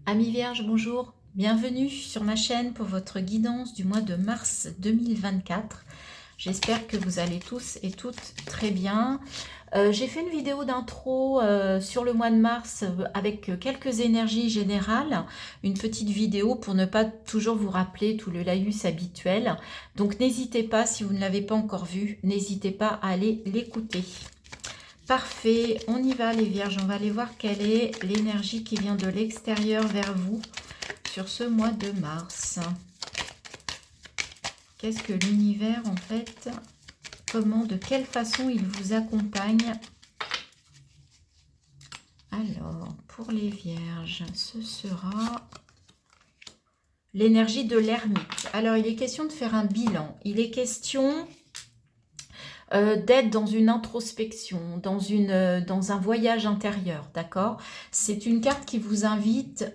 Amis Vierges, bonjour, bienvenue sur ma chaîne pour votre guidance du mois de mars 2024. J'espère que vous allez tous et toutes très bien. J'ai fait une vidéo d'intro sur le mois de mars avec quelques énergies générales, une petite vidéo pour ne pas toujours vous rappeler tout le laïus habituel. Donc n'hésitez pas, si vous ne l'avez pas encore vu, n'hésitez pas à aller l'écouter. Parfait, on y va les Vierges, on va aller voir quelle est l'énergie qui vient de l'extérieur vers vous sur ce mois de mars. Qu'est-ce que l'univers en fait, comment, de quelle façon il vous accompagne? Alors, pour les Vierges, ce sera l'énergie de l'ermite. Alors, il est question de faire un bilan, il est question d'être dans une introspection, dans un voyage intérieur, d'accord? C'est une carte qui vous invite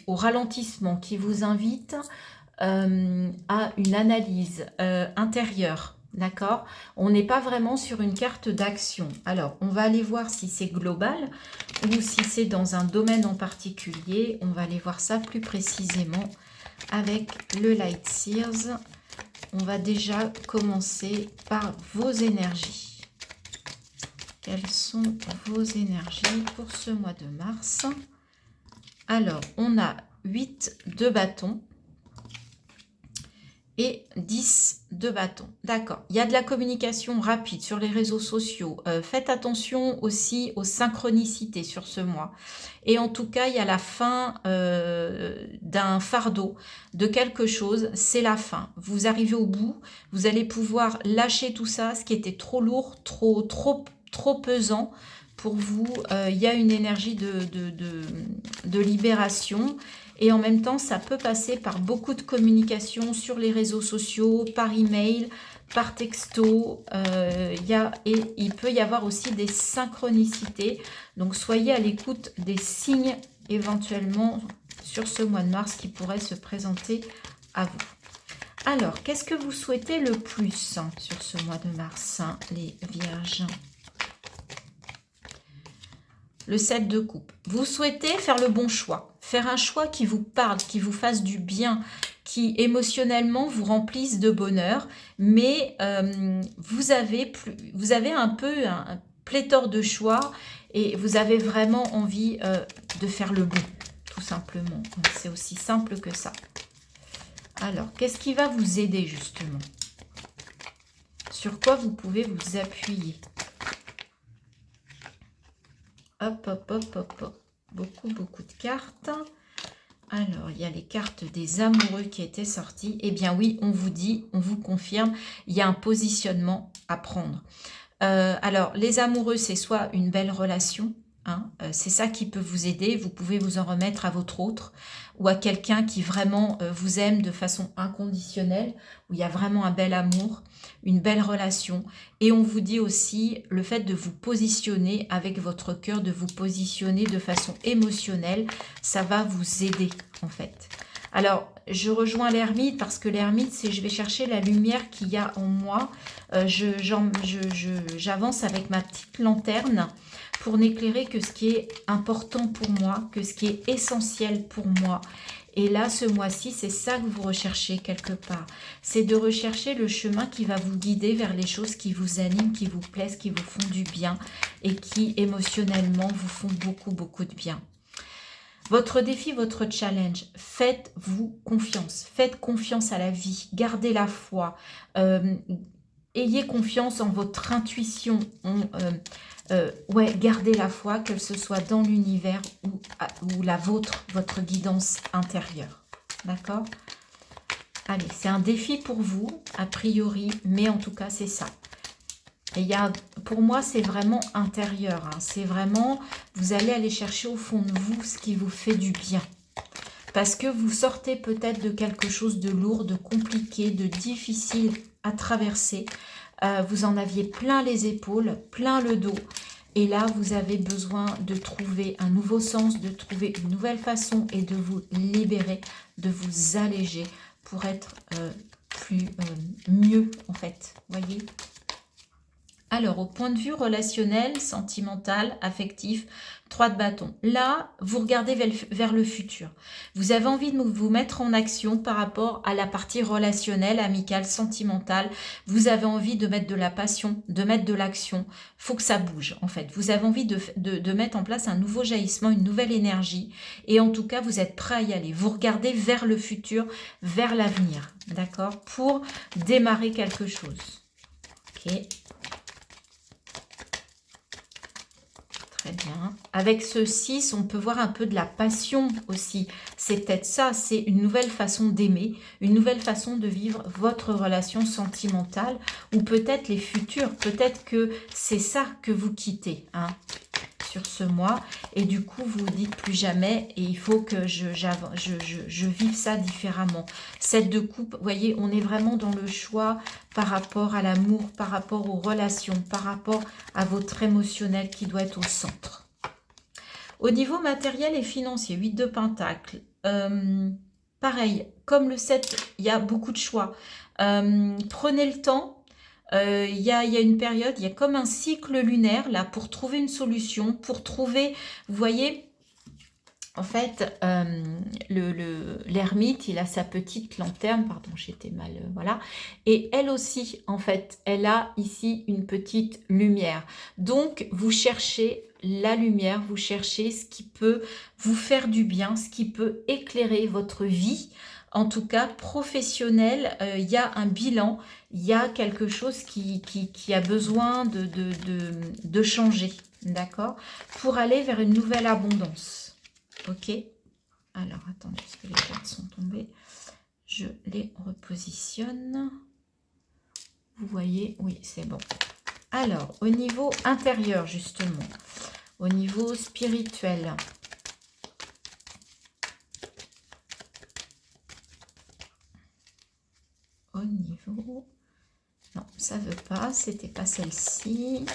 au ralentissement, qui vous invite à une analyse intérieure, d'accord? On n'est pas vraiment sur une carte d'action. Alors, on va aller voir si c'est global ou si c'est dans un domaine en particulier. On va aller voir ça plus précisément avec le Light Seers. On va déjà commencer par vos énergies. Quelles sont vos énergies pour ce mois de mars? Alors, on a 8 de bâton et 10 de bâton. D'accord. Il y a de la communication rapide sur les réseaux sociaux. Faites attention aussi aux synchronicités sur ce mois. Et en tout cas, il y a la fin d'un fardeau, de quelque chose. C'est la fin. Vous arrivez au bout. Vous allez pouvoir lâcher tout ça, ce qui était trop lourd, trop pesant pour vous. Il y a une énergie de libération. Et en même temps, ça peut passer par beaucoup de communication sur les réseaux sociaux, par email, par texto. Et il peut y avoir aussi des synchronicités. Donc, soyez à l'écoute des signes éventuellement sur ce mois de mars qui pourraient se présenter à vous. Alors, qu'est-ce que vous souhaitez le plus sur ce mois de mars, les Vierges? Le 7 de coupe. Vous souhaitez faire le bon choix, faire un choix qui vous parle, qui vous fasse du bien, qui émotionnellement vous remplisse de bonheur, mais vous avez un peu un pléthore de choix et vous avez vraiment envie de faire le bon, tout simplement. C'est aussi simple que ça. Alors, qu'est-ce qui va vous aider justement? Sur quoi vous pouvez vous appuyer? Hop, hop, hop, hop, hop. Beaucoup de cartes. Alors, il y a les cartes des amoureux qui étaient sorties. Eh bien oui, on vous dit, on vous confirme, il y a un positionnement à prendre. Alors, les amoureux, c'est soit une belle relation, hein, c'est ça qui peut vous aider. Vous pouvez vous en remettre à votre autre ou à quelqu'un qui vraiment vous aime de façon inconditionnelle, où il y a vraiment un bel amour, une belle relation. Et on vous dit aussi le fait de vous positionner avec votre cœur, de vous positionner de façon émotionnelle, ça va vous aider en fait. Alors, je rejoins l'ermite parce que l'ermite, c'est je vais chercher la lumière qu'il y a en moi. J'avance avec ma petite lanterne pour n'éclairer que ce qui est important pour moi, que ce qui est essentiel pour moi. Et là, ce mois-ci, c'est ça que vous recherchez quelque part. C'est de rechercher le chemin qui va vous guider vers les choses qui vous animent, qui vous plaisent, qui vous font du bien et qui émotionnellement vous font beaucoup de bien. Votre défi, votre challenge, faites-vous confiance. Faites confiance à la vie. Gardez la foi. Ayez confiance en votre intuition. Gardez la foi, que ce soit dans l'univers ou la vôtre, votre guidance intérieure. D'accord? Allez, c'est un défi pour vous, a priori, mais en tout cas, c'est ça. Et pour moi, c'est vraiment intérieur. Hein. C'est vraiment, vous allez aller chercher au fond de vous ce qui vous fait du bien. Parce que vous sortez peut-être de quelque chose de lourd, de compliqué, de difficile à traverser. Vous en aviez plein les épaules, plein le dos. Et là, vous avez besoin de trouver un nouveau sens, de trouver une nouvelle façon et de vous libérer, de vous alléger pour être mieux en fait. Voyez ? Alors, au point de vue relationnel, sentimental, affectif, 3 de bâton. Là, vous regardez vers le futur. Vous avez envie de vous mettre en action par rapport à la partie relationnelle, amicale, sentimentale. Vous avez envie de mettre de la passion, de mettre de l'action. Il faut que ça bouge, en fait. Vous avez envie de mettre en place un nouveau jaillissement, une nouvelle énergie. Et en tout cas, vous êtes prêt à y aller. Vous regardez vers le futur, vers l'avenir, d'accord? Pour démarrer quelque chose. Ok. Très bien. Avec ce 6, on peut voir un peu de la passion aussi. C'est peut-être ça, c'est une nouvelle façon d'aimer, une nouvelle façon de vivre votre relation sentimentale ou peut-être les futurs. Peut-être que c'est ça que vous quittez sur ce mois et du coup vous vous dites plus jamais et il faut que je vive ça différemment. 7 de coupe, vous voyez, on est vraiment dans le choix par rapport à l'amour, par rapport aux relations, par rapport à votre émotionnel qui doit être au centre. Au niveau matériel et financier, 8 de Pentacle, pareil, comme le 7, il y a beaucoup de choix. Prenez le temps. Il y a une période, il y a comme un cycle lunaire là pour trouver une solution, pour trouver, vous voyez, en fait, l'ermite, il a sa petite lanterne, pardon, j'étais mal, voilà, et elle aussi, en fait, elle a ici une petite lumière. Donc, vous cherchez la lumière, vous cherchez ce qui peut vous faire du bien, ce qui peut éclairer votre vie. En tout cas, professionnel, il y a un bilan, il y a quelque chose qui a besoin de changer, d'accord? Pour aller vers une nouvelle abondance. Ok, alors attendez, parce que les cartes sont tombées. Je les repositionne. Vous voyez, oui, c'est bon. Alors, au niveau intérieur, justement, au niveau spirituel, au niveau... Non, ça ne veut pas, c'était pas celle-ci.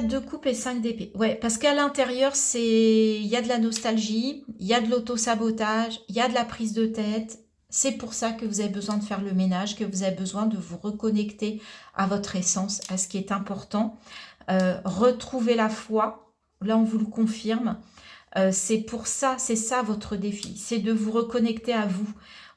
De coupe et 5 d'épée. Ouais, parce qu'à l'intérieur, il y a de la nostalgie, il y a de l'auto-sabotage, il y a de la prise de tête. C'est pour ça que vous avez besoin de faire le ménage, que vous avez besoin de vous reconnecter à votre essence, à ce qui est important. Retrouver la foi, là on vous le confirme. C'est pour ça, c'est ça votre défi, c'est de vous reconnecter à vous.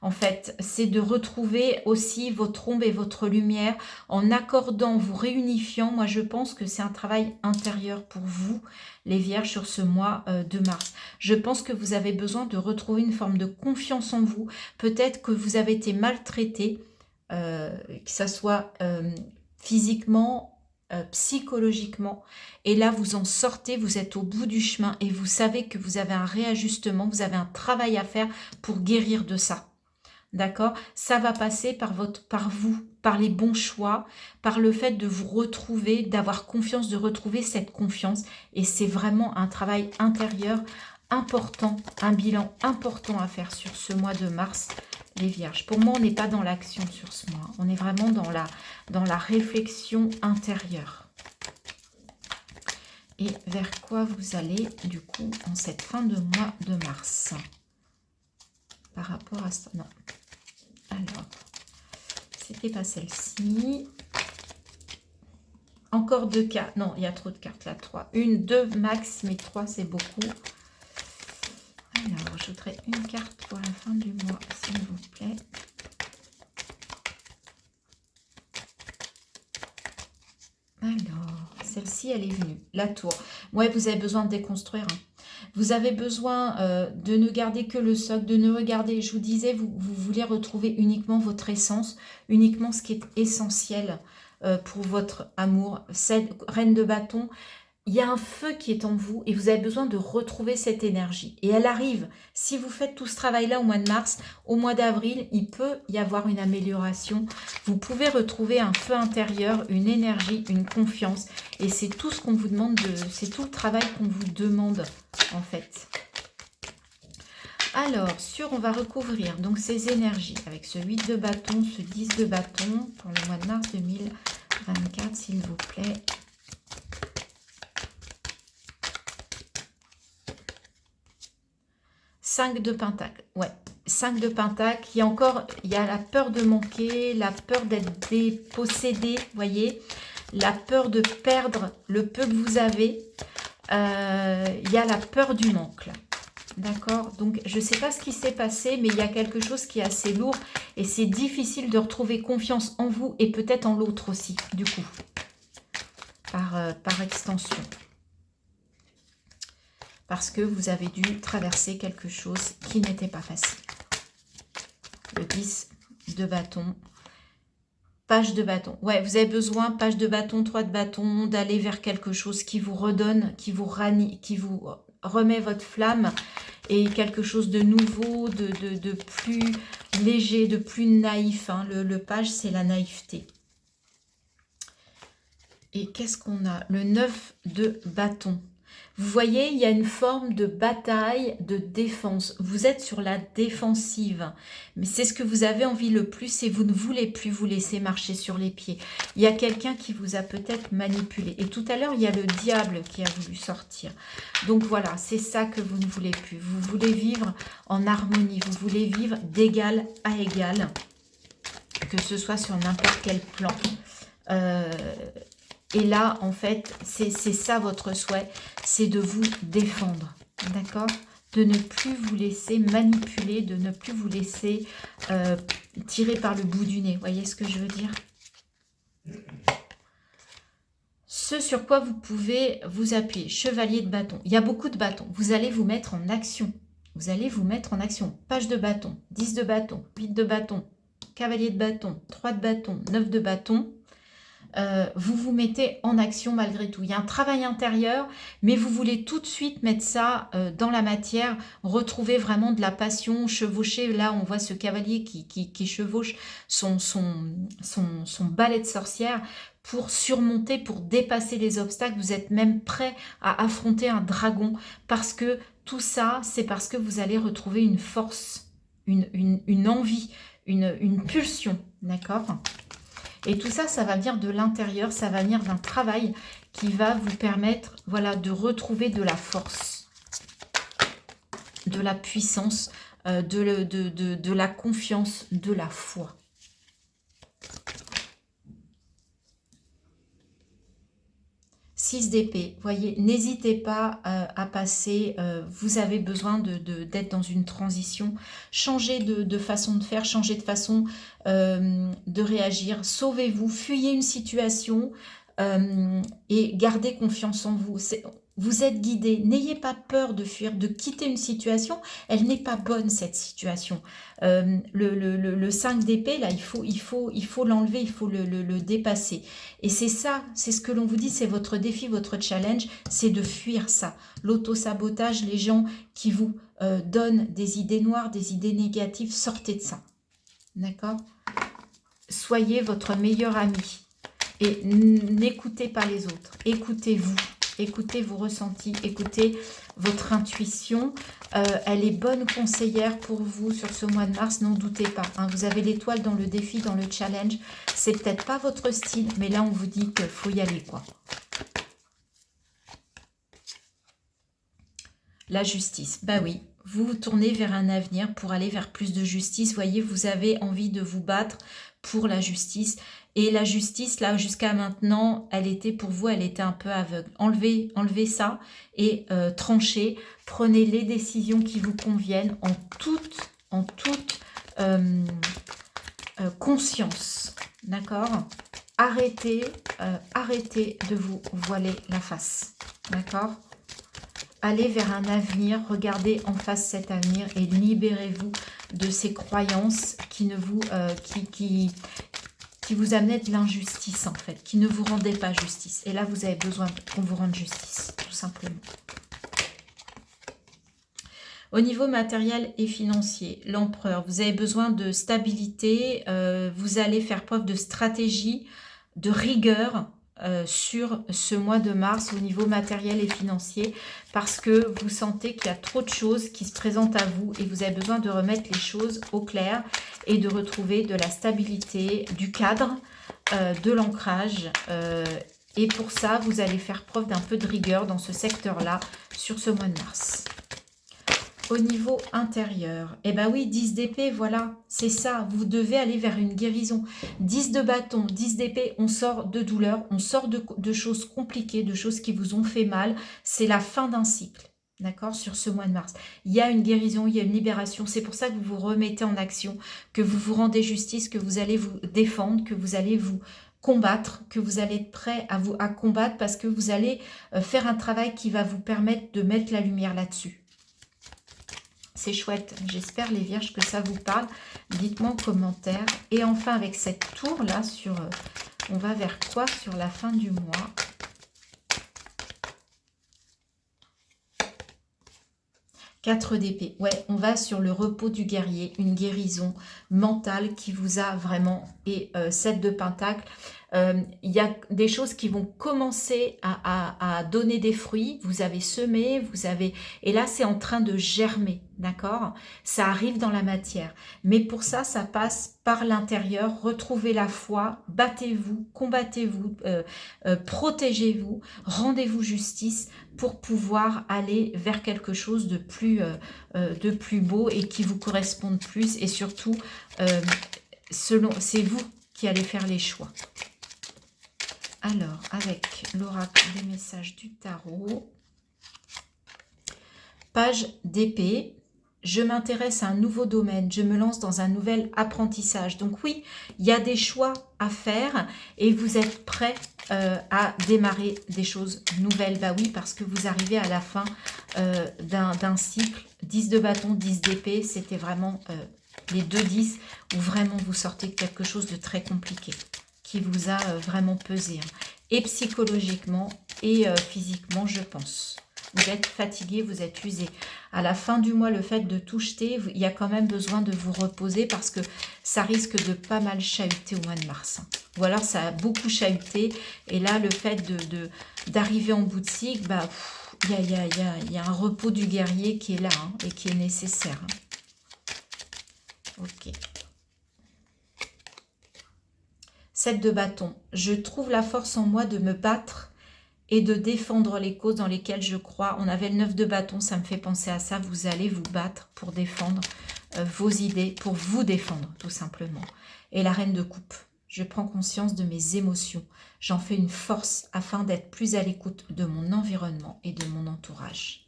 En fait, c'est de retrouver aussi votre ombre et votre lumière en accordant, vous réunifiant. Moi, je pense que c'est un travail intérieur pour vous, les Vierges, sur ce mois de mars. Je pense que vous avez besoin de retrouver une forme de confiance en vous. Peut-être que vous avez été maltraité, que ça soit physiquement, psychologiquement, et là vous en sortez, vous êtes au bout du chemin et vous savez que vous avez un réajustement, vous avez un travail à faire pour guérir de ça. D'accord? Ça va passer par vous, par les bons choix, par le fait de vous retrouver, d'avoir confiance, de retrouver cette confiance. Et c'est vraiment un travail intérieur important, un bilan important à faire sur ce mois de mars, les Vierges. Pour moi, on n'est pas dans l'action sur ce mois. On est vraiment dans la réflexion intérieure. Et vers quoi vous allez, du coup, en cette fin de mois de mars? Par rapport à ça, non. Alors, c'était pas celle-ci. Encore 2 cartes. Non, il y a trop de cartes là. 3. 1, 2 max, mais 3 c'est beaucoup. Alors, je voudrais une carte pour la fin du mois, s'il vous plaît. Alors, celle-ci, elle est venue. La tour. Ouais, vous avez besoin de déconstruire. Vous avez besoin de ne garder que le socle, de ne regarder. Je vous disais, vous voulez retrouver uniquement votre essence, uniquement ce qui est essentiel pour votre amour. Cette reine de bâton, il y a un feu qui est en vous et vous avez besoin de retrouver cette énergie. Et elle arrive. Si vous faites tout ce travail-là au mois de mars, au mois d'avril, il peut y avoir une amélioration. Vous pouvez retrouver un feu intérieur, une énergie, une confiance. Et c'est tout ce qu'on vous demande, c'est tout le travail qu'on vous demande en fait. Alors, on va recouvrir donc ces énergies avec ce 8 de bâton, ce 10 de bâton pour le mois de mars 2024, s'il vous plaît. « 5 de pentacle ». Ouais, 5 de Pentacle, il y a la peur de manquer, la peur d'être dépossédé, voyez, la peur de perdre le peu que vous avez, il y a la peur du manque là. D'accord, donc je ne sais pas ce qui s'est passé, mais il y a quelque chose qui est assez lourd et c'est difficile de retrouver confiance en vous et peut-être en l'autre aussi, du coup, par extension. Parce que vous avez dû traverser quelque chose qui n'était pas facile. Le 10 de bâton, page de bâton. Ouais, vous avez besoin, page de bâton, 3 de bâton, d'aller vers quelque chose qui vous redonne, qui vous remet votre flamme et quelque chose de nouveau, de plus léger, de plus naïf. Hein. Le page, c'est la naïveté. Et qu'est-ce qu'on a? Le 9 de bâton. Vous voyez, il y a une forme de bataille, de défense. Vous êtes sur la défensive. Mais c'est ce que vous avez envie le plus et vous ne voulez plus vous laisser marcher sur les pieds. Il y a quelqu'un qui vous a peut-être manipulé. Et tout à l'heure, il y a le diable qui a voulu sortir. Donc voilà, c'est ça que vous ne voulez plus. Vous voulez vivre en harmonie. Vous voulez vivre d'égal à égal. Que ce soit sur n'importe quel plan. Et là, en fait, c'est ça votre souhait, c'est de vous défendre, d'accord? De ne plus vous laisser manipuler, de ne plus vous laisser tirer par le bout du nez. Vous voyez ce que je veux dire? Ce sur quoi vous pouvez vous appuyer, chevalier de bâton. Il y a beaucoup de bâtons. Vous allez vous mettre en action. Vous allez vous mettre en action. Page de bâton, 10 de bâton, 8 de bâton, cavalier de bâton, 3 de bâton, 9 de bâton. Vous vous mettez en action malgré tout. Il y a un travail intérieur, mais vous voulez tout de suite mettre ça dans la matière, retrouver vraiment de la passion, chevaucher. Là, on voit ce cavalier qui chevauche son balai de sorcière pour surmonter, pour dépasser les obstacles. Vous êtes même prêt à affronter un dragon parce que tout ça, c'est parce que vous allez retrouver une force, une envie, une pulsion, d'accord ? Et tout ça, ça va venir de l'intérieur, ça va venir d'un travail qui va vous permettre, voilà, de retrouver de la force, de la puissance, de la confiance, de la foi. Six d'épée, voyez, n'hésitez pas à passer, vous avez besoin d'être dans une transition, changer de façon de faire, changer de façon de réagir, sauvez-vous, fuyez une situation et gardez confiance en vous. Vous êtes guidé, n'ayez pas peur de fuir, de quitter une situation, elle n'est pas bonne cette situation. Le 5 d'épée, là, il faut l'enlever, il faut le dépasser. Et c'est ça, c'est ce que l'on vous dit, c'est votre défi, votre challenge, c'est de fuir ça. L'auto-sabotage, les gens qui vous donnent des idées noires, des idées négatives, sortez de ça. D'accord? Soyez votre meilleur ami et n'écoutez pas les autres, écoutez-vous. Écoutez vos ressentis, écoutez votre intuition. Elle est bonne conseillère pour vous sur ce mois de mars, n'en doutez pas. Hein. Vous avez l'étoile dans le défi, dans le challenge. C'est peut-être pas votre style, mais là, on vous dit qu'il faut y aller, quoi. La justice, bah oui. Vous vous tournez vers un avenir pour aller vers plus de justice. Vous voyez, vous avez envie de vous battre pour la justice. Et la justice, là, jusqu'à maintenant, elle était pour vous, elle était un peu aveugle. Enlevez ça et tranchez. Prenez les décisions qui vous conviennent en toute conscience. D'accord ? Arrêtez de vous voiler la face. D'accord ? Allez vers un avenir, regardez en face cet avenir et libérez-vous de ces croyances qui ne vous, qui vous amenaient de l'injustice en fait, qui ne vous rendaient pas justice. Et là, vous avez besoin qu'on vous rende justice, tout simplement. Au niveau matériel et financier, l'empereur, vous avez besoin de stabilité, vous allez faire preuve de stratégie, de rigueur, sur ce mois de mars au niveau matériel et financier parce que vous sentez qu'il y a trop de choses qui se présentent à vous et vous avez besoin de remettre les choses au clair et de retrouver de la stabilité, du cadre, de l'ancrage et pour ça vous allez faire preuve d'un peu de rigueur dans ce secteur-là sur ce mois de mars. Au niveau intérieur, eh ben oui, 10 d'épée, voilà, c'est ça, vous devez aller vers une guérison. 10 de bâton, 10 d'épée, on sort de douleur, on sort de choses compliquées, de choses qui vous ont fait mal. C'est la fin d'un cycle, d'accord, sur ce mois de mars. Il y a une guérison, il y a une libération, c'est pour ça que vous vous remettez en action, que vous vous rendez justice, que vous allez vous défendre, que vous allez vous combattre, que vous allez être prêt à combattre parce que vous allez faire un travail qui va vous permettre de mettre la lumière là-dessus. C'est chouette, j'espère les vierges que ça vous parle. Dites-moi en commentaire. Et enfin avec cette tour là, on va vers quoi sur la fin du mois? Quatre d'épée. Ouais, on va sur le repos du guerrier, une guérison mentale qui vous a vraiment... Et 7 de pentacle. Il y a des choses qui vont commencer à donner des fruits. Vous avez semé, vous avez... Et là, c'est en train de germer, d'accord? Ça arrive dans la matière. Mais pour ça, ça passe par l'intérieur. Retrouvez la foi, battez-vous, combattez-vous, protégez-vous, rendez-vous justice pour pouvoir aller vers quelque chose de plus beau et qui vous corresponde plus. Et surtout, c'est vous qui allez faire les choix. Alors, avec l'oracle des messages du tarot, page d'épée, je m'intéresse à un nouveau domaine, je me lance dans un nouvel apprentissage. Donc oui, il y a des choix à faire et vous êtes prêt à démarrer des choses nouvelles. Bah oui, parce que vous arrivez à la fin d'un cycle. 10 de bâton, 10 d'épée, c'était vraiment les 2 10 où vraiment vous sortez de quelque chose de très compliqué qui vous a vraiment pesé, hein. Et psychologiquement et physiquement, je pense. Vous êtes fatigué, vous êtes usé. À la fin du mois, le fait de tout jeter, il y a quand même besoin de vous reposer parce que ça risque de pas mal chahuter au mois de mars. Ou alors ça a beaucoup chahuté. Et là, le fait d'arriver en bout de cycle, bah, il y a un repos du guerrier qui est là, hein, et qui est nécessaire. Ok. 7 de bâton. Je trouve la force en moi de me battre et de défendre les causes dans lesquelles je crois. On avait le 9 de bâton, ça me fait penser à ça. Vous allez vous battre pour défendre vos idées, pour vous défendre tout simplement. Et la reine de coupe. Je prends conscience de mes émotions. J'en fais une force afin d'être plus à l'écoute de mon environnement et de mon entourage.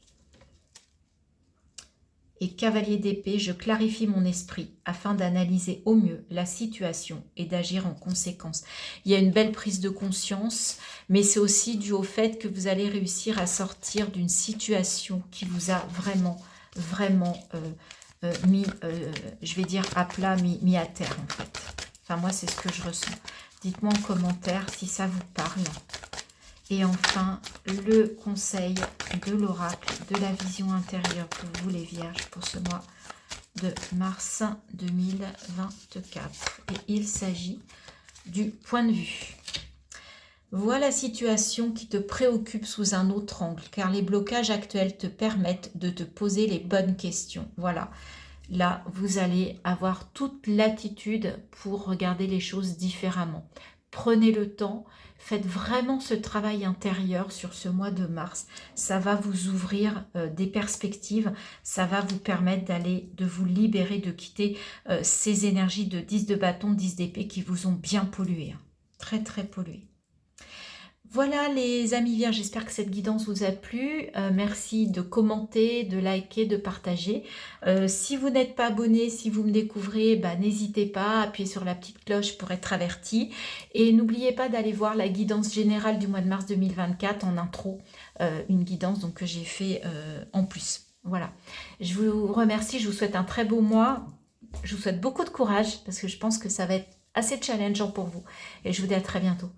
Et cavalier d'épée, je clarifie mon esprit afin d'analyser au mieux la situation et d'agir en conséquence. Il y a une belle prise de conscience, mais c'est aussi dû au fait que vous allez réussir à sortir d'une situation qui vous a vraiment mis, je vais dire à plat, mis à terre en fait. Enfin moi c'est ce que je ressens. Dites-moi en commentaire si ça vous parle. Et enfin, le conseil de l'oracle, de la vision intérieure pour vous les vierges pour ce mois de mars 2024. Et il s'agit du point de vue. Vois la situation qui te préoccupe sous un autre angle, car les blocages actuels te permettent de te poser les bonnes questions. Voilà, là, vous allez avoir toute l'attitude pour regarder les choses différemment. Prenez le temps, faites vraiment ce travail intérieur sur ce mois de mars. Ça va vous ouvrir des perspectives, ça va vous permettre de vous libérer, de quitter ces énergies de 10 de bâton, 10 d'épée qui vous ont bien pollué, hein. Très très pollué. Voilà les amis vierges, j'espère que cette guidance vous a plu. Merci de commenter, de liker, de partager. Si vous n'êtes pas abonné, si vous me découvrez, n'hésitez pas à appuyer sur la petite cloche pour être averti. Et n'oubliez pas d'aller voir la guidance générale du mois de mars 2024 en intro. Une guidance donc, que j'ai fait en plus. Voilà, je vous remercie, je vous souhaite un très beau mois. Je vous souhaite beaucoup de courage parce que je pense que ça va être assez challengeant pour vous. Et je vous dis à très bientôt.